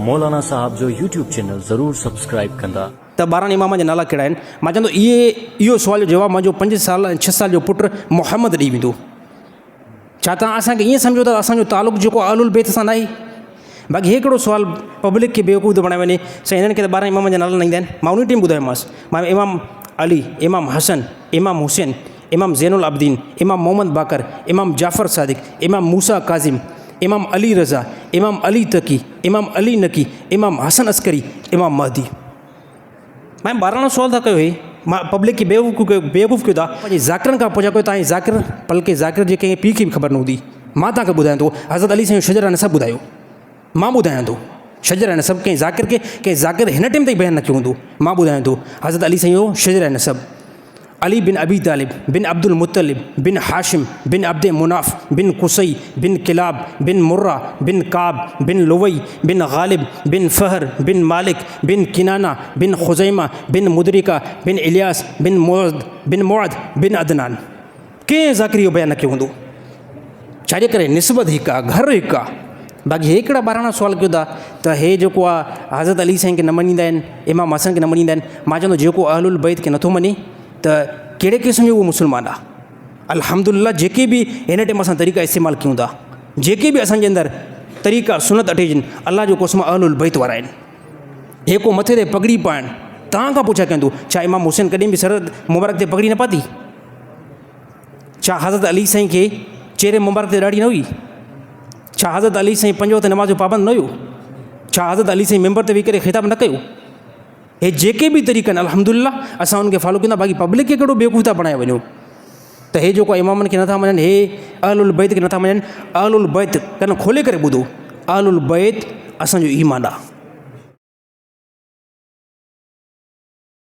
मौलाना साहब जो YouTube channel ज़रूर subscribe कंदा। त 12 इमाम जा नाला कहिड़ा आहिनि? मां चवंदो इहो सुवाल जो जवाबु मुंहिंजो 5 साल ऐं 6 साल जो पुटु मुहम्मद ॾेई वेंदो। छा तव्हां असांखे ईअं सम्झो था असांजो तालुक़ु जेको अहलुल बैत सां न आहे? बाक़ी हिकिड़ो सुवाल पब्लिक खे बेवकूफ़ थो बणाए वञे, साईं हिननि खे त 12 इमाम जा नाला न ईंदा आहिनि। मां उन टाइम ॿुधायोमांसि, मां इमाम अली, इमाम हसन, इमाम हुसैन, इमाम ज़ैनुल आबिदीन, इमाम मोहम्मद बाकर, इमाम जाफ़र सादिक, इमाम मूसा काज़िम, इमाम अली रज़ा, इमाम अली तकी, इमाम अली नकी, इमाम हसन अस्करी, इमाम महदी। मैं 12 सुवाल था कयो हे, मां पब्लिक खे बेवकूफ़ कयो था। पंहिंजे ज़ाकिरनि खां पुछा कयो तव्हांजी ज़ाकिर, बल्कि ज़ाकिर जे कंहिं पीउ खे बि ख़बर न हूंदी। मां तव्हांखे ॿुधायां थो, हज़रत अली साईं शजर नसब ॿुधायो, मां ॿुधायां थो शजर नसब कंहिं ज़ाकिर हिन टाइम ताईं बयानु न कयो हूंदो। मां ॿुधायां थो हज़रत अली साईं जो शजर नसब, अली बिन अबी तालिब बिन अब्दुल मुत्तलिब बिन हाशिम बिन अब्दे मुनाफ बिन कुसई बिन किलाब बिन मुर्रा बिन काब बिन लुवई बिन गालिब बिन फ़हर बिन मालिक बिन किनाना बिन खुज़ैमा बिन मुदरिका बिन इलियास बिन मुअद बिन अदनान। कंहिं ज़ाकिर इहो बयानु न कयो हूंदो। छाजे करे निस्बत हिकु आहे, घर हिकु आहे। बाक़ी हिकिड़ा 12 सुवाल कयो था त हे जेको आहे हज़रत अली साईं खे न मञींदा आहिनि, इमाम हसन खे न मञींदा आहिनि। मां चवंदो जेको अहलुल बैत खे नथो मञे त कहिड़े क़िस्म जो उहो मुस्लमान आहे? अल्हम्दुलिल्लाह जेके बि हिन टाइम असां तरीक़ा इस्तेमालु कयूं था, जेके बि असांजे अंदरि तरीक़ा सुनत अटेजनि, अलाह जो कसम अहलुल बैत वारा आहिनि। जेको मथे ते पगड़ी पाइणु, तव्हां खां पुछा कंदो छा इमाम हुसैन कॾहिं बि सरहद मुबारक ते पगड़ी न पाती? छा हज़रत अली साईं खे चेहरे मुबारक ते ॾाढी न हुई? छा हज़रत अली साईं 5 वक़्त नमाज़ जो पाबंद न हुयो? छा हज़रत अली साईं मेंबर ते वेही करे ख़िताब न कयो? हे जेके बि तरीक़ा आहिनि अल्हम्दुलिल्लाह असां उनखे फॉलो कंदा। बाक़ी पब्लिक खे कहिड़ो बेवकूफ़ था बणाए वञो त हे जेको इमामनि खे नथा मञनि, हे अहलुल बैत खे नथा मञनि। अहलुल बैत कन खोले करे ॿुधो, अहलुल बैत असांजो ईमान आहे।